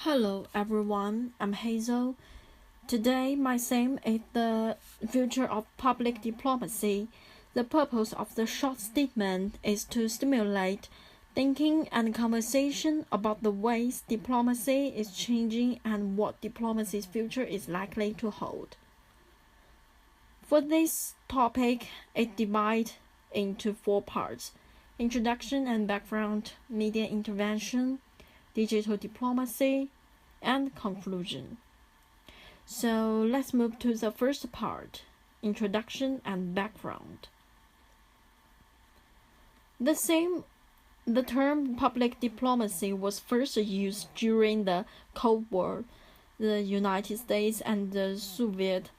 Hello everyone, I'm Hazel. Today my theme is the future of public diplomacy. The purpose of the short statement is to stimulate thinking and conversation about the ways diplomacy is changing and what diplomacy's future is likely to hold. For this topic, it divides into four parts: introduction and background, media intervention, digital diplomacy, and conclusion. So let's move to the first part, introduction and background. The term public diplomacy was first used during the Cold War. The United States and the Soviet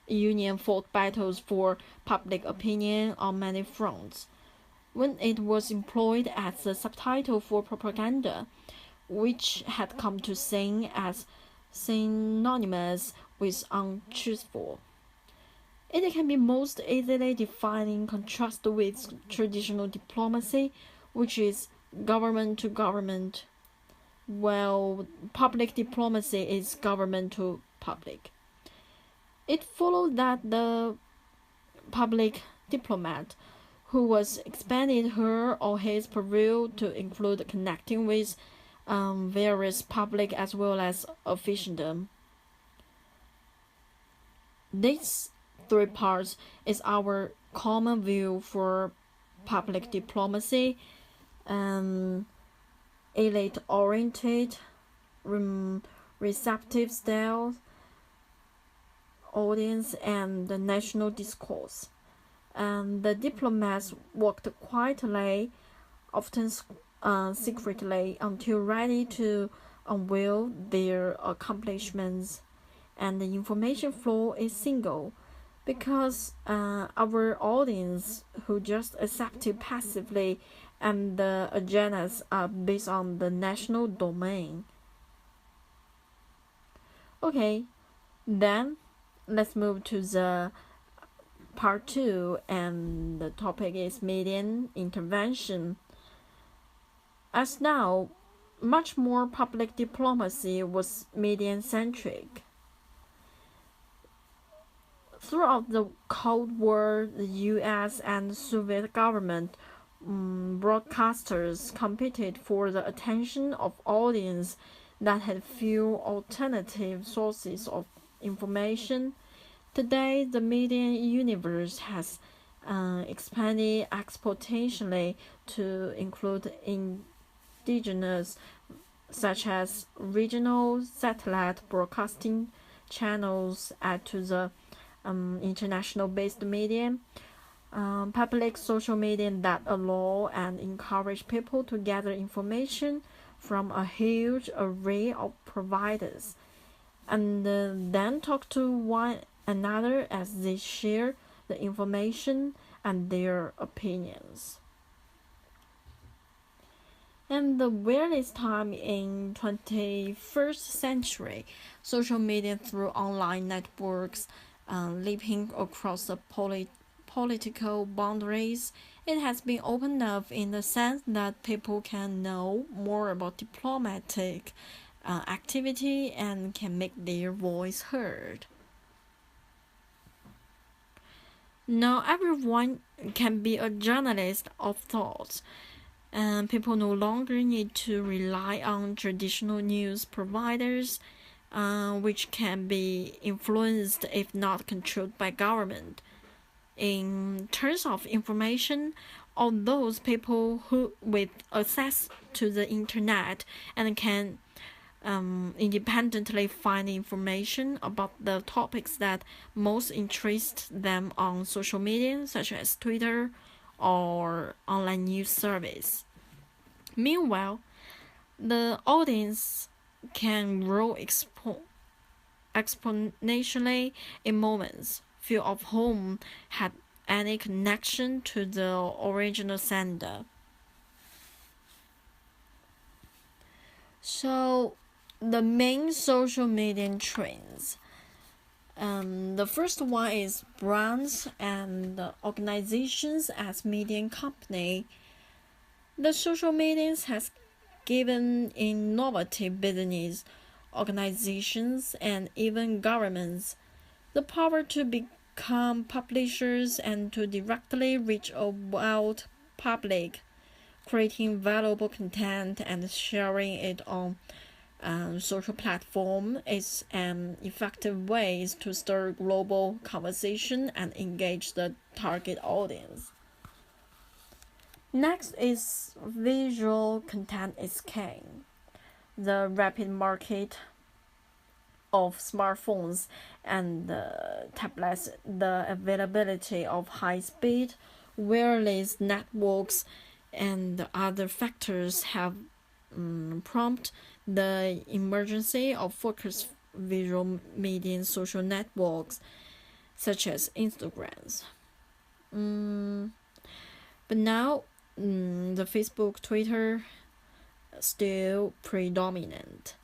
Union fought battles for public opinion on many fronts. When it was employed as a subtitle for propaganda, which had come to sing as synonymous with untruthful. It can be most easily defined in contrast with traditional diplomacy, which is government to government, while public diplomacy is government to public. It followed that the public diplomat who was expanded her or his purview to include connecting with various public as well as officialdom. These three parts is our common view for public diplomacy: elite-oriented, receptive style, audience, and the national discourse. The diplomats worked quietly, often secretly, until ready to unveil their accomplishments, and the information flow is single, because our audience who just accepted passively, and the agendas are based on the national domain. Okay, then let's move to the part 2, and the topic is media intervention. As now, much more public diplomacy was media-centric. Throughout the Cold War, the US and Soviet government broadcasters competed for the attention of audience that had few alternative sources of information. Today, the media universe has expanded exponentially to include indigenous, such as regional satellite broadcasting channels, add to the international-based media, public social media that allow and encourage people to gather information from a huge array of providers, and then talk to one another as they share the information and their opinions. And the weirdest time in 21st century, social media through online networks, leaping across the political boundaries, it has been opened up in the sense that people can know more about diplomatic activity and can make their voice heard. Now everyone can be a journalist of thought, and people no longer need to rely on traditional news providers, which can be influenced if not controlled by government. In terms of information, all those people who with access to the internet and can independently find information about the topics that most interest them on social media, such as Twitter or online news service. Meanwhile, the audience can grow exponentially in moments, few of whom had any connection to the original sender. So, the main social media trends. The first one is brands and organizations as media company. The social media has given innovative business organizations and even governments the power to become publishers and to directly reach a wide public, creating valuable content and sharing it on social platform is an effective way to stir global conversation and engage the target audience. Next is visual content is king. The rapid market of smartphones and tablets, the availability of high-speed wireless networks and other factors have prompted the emergence of focused visual media social networks such as Instagrams. But now the Facebook, Twitter still predominant.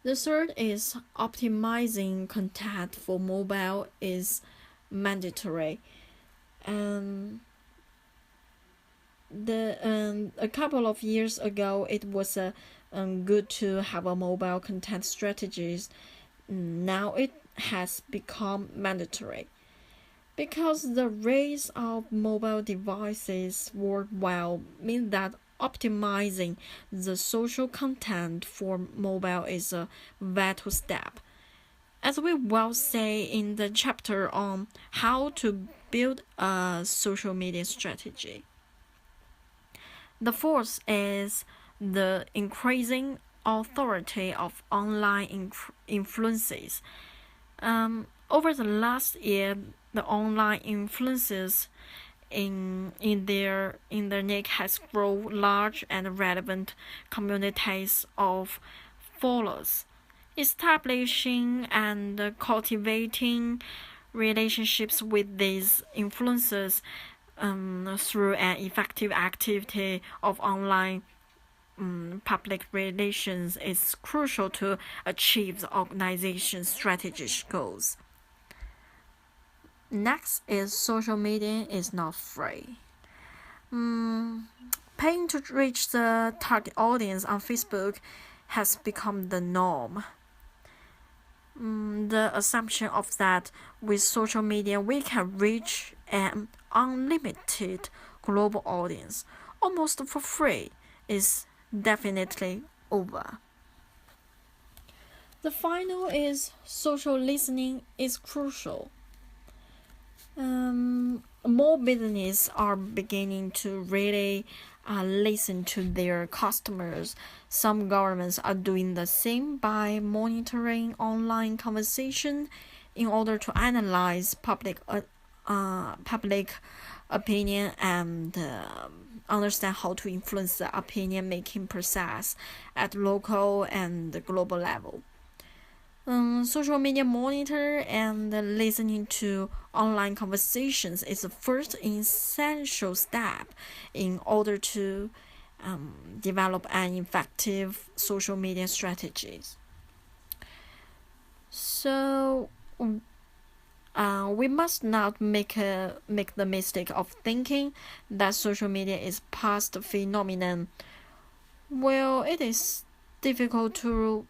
The third is optimizing content for mobile is mandatory. A couple of years ago, it was good to have a mobile content strategies. Now it has become mandatory because the rise of mobile devices worldwide means that optimizing the social content for mobile is a vital step. As we will say in the chapter on how to build a social media strategy. The fourth is the increasing authority of online influences. Over the last year, the online influences in their internet has grown large and relevant communities of followers, establishing and cultivating relationships with these influencers through an effective activity of online public relations is crucial to achieve the organization's strategic goals. Next is social media is not free. Paying to reach the target audience on Facebook has become the norm. The assumption of that with social media we can reach an unlimited global audience almost for free is definitely over. The final is social listening is crucial. More businesses are beginning to really listen to their customers. Some governments are doing the same by monitoring online conversation in order to analyze public opinion and understand how to influence the opinion-making process at local and global level. Social media monitor and listening to online conversations is the first essential step in order to develop an effective social media strategies. So we must not make the mistake of thinking that social media is past phenomenon. Well, it is difficult to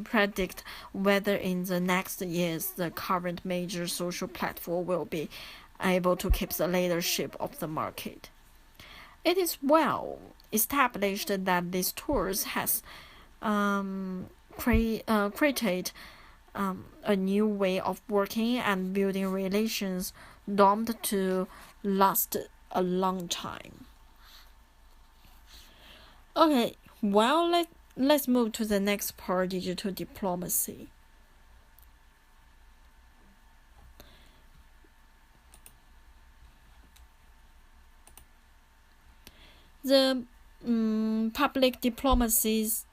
predict whether in the next years the current major social platform will be able to keep the leadership of the market. It is well established that these tools has created a new way of working and building relations doomed to last a long time. Okay, well, let's move to the next part, digital diplomacy. The public diplomacy's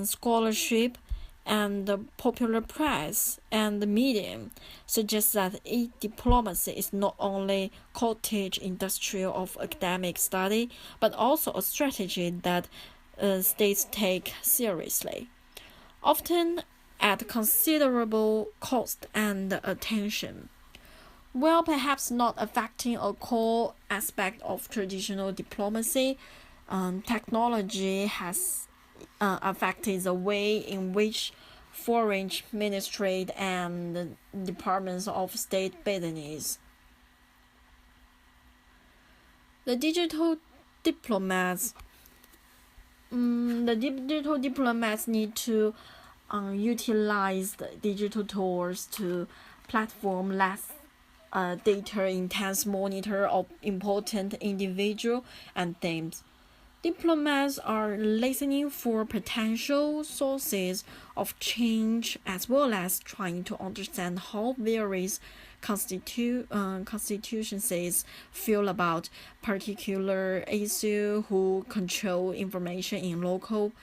scholarship and the popular press and the media suggest that diplomacy is not only cottage industrial of academic study, but also a strategy that states take seriously, often at considerable cost and attention. While perhaps not affecting a core aspect of traditional diplomacy, technology has affected the way in which foreign ministry and departments of state business. The digital diplomats need to utilize the digital tools to platform less data intense monitor of important individual and themes. Diplomats are listening for potential sources of change as well as trying to understand how various constituencies feel about particular issue, who control information in local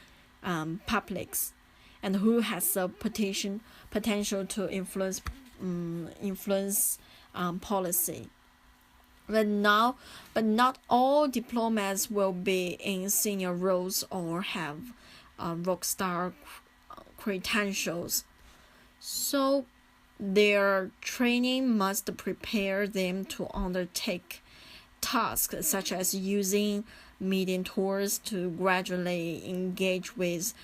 publics, and who has the potential to influence policy. But not all diplomats will be in senior roles or have rockstar credentials. So their training must prepare them to undertake tasks such as using media tools to gradually engage with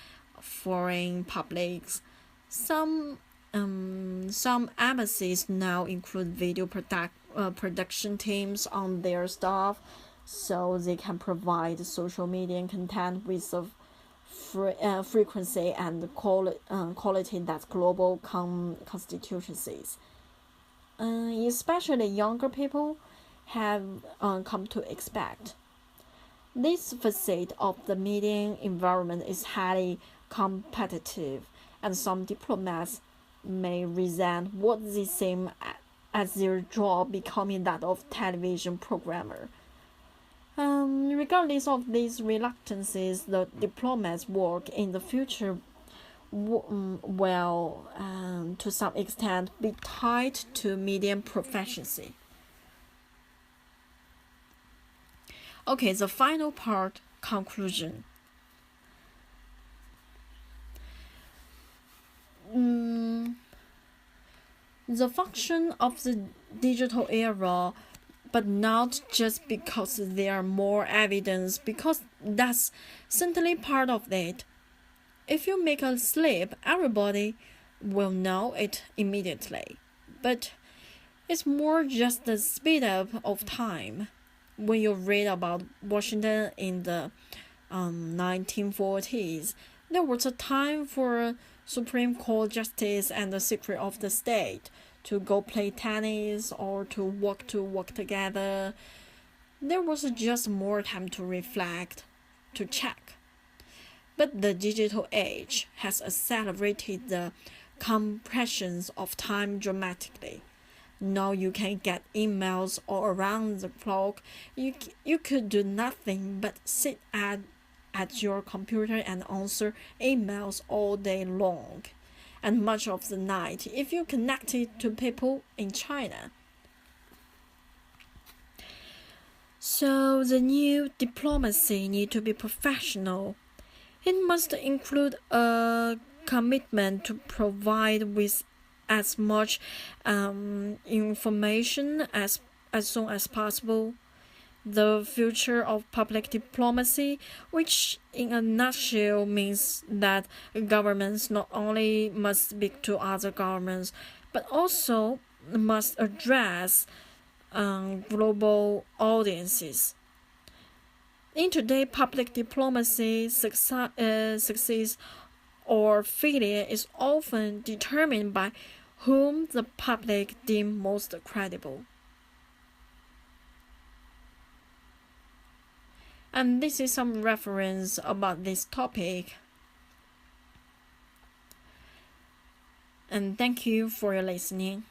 foreign publics. Some embassies now include video production teams on their staff, so they can provide social media content with the frequency and quality that global constituencies, especially younger people, have come to expect. This facet of the media environment is highly competitive, and some diplomats may resent what they see as their job becoming that of television programmer. Regardless of these reluctances, the diplomats' work in the future will, to some extent, be tied to media proficiency. Okay, the final part, conclusion. The function of the digital era, but not just because there are more evidence, because that's certainly part of it. If you make a slip, everybody will know it immediately. But it's more just the speed up of time. When you read about Washington in the 1940s, there was a time for Supreme Court justice and the Secretary of the State to go play tennis or to work together. There was just more time to reflect, to check. But the digital age has accelerated the compressions of time dramatically. Now you can get emails all around the clock. You could do nothing but sit at your computer and answer emails all day long, and much of the night if you connected to people in China. So the new diplomacy need to be professional. It must include a commitment to provide with as much information as soon as possible. The future of public diplomacy, which in a nutshell means that governments not only must speak to other governments, but also must address global audiences. In today's public diplomacy, success or failure is often determined by whom the public deem most credible. And this is some reference about this topic. And thank you for your listening.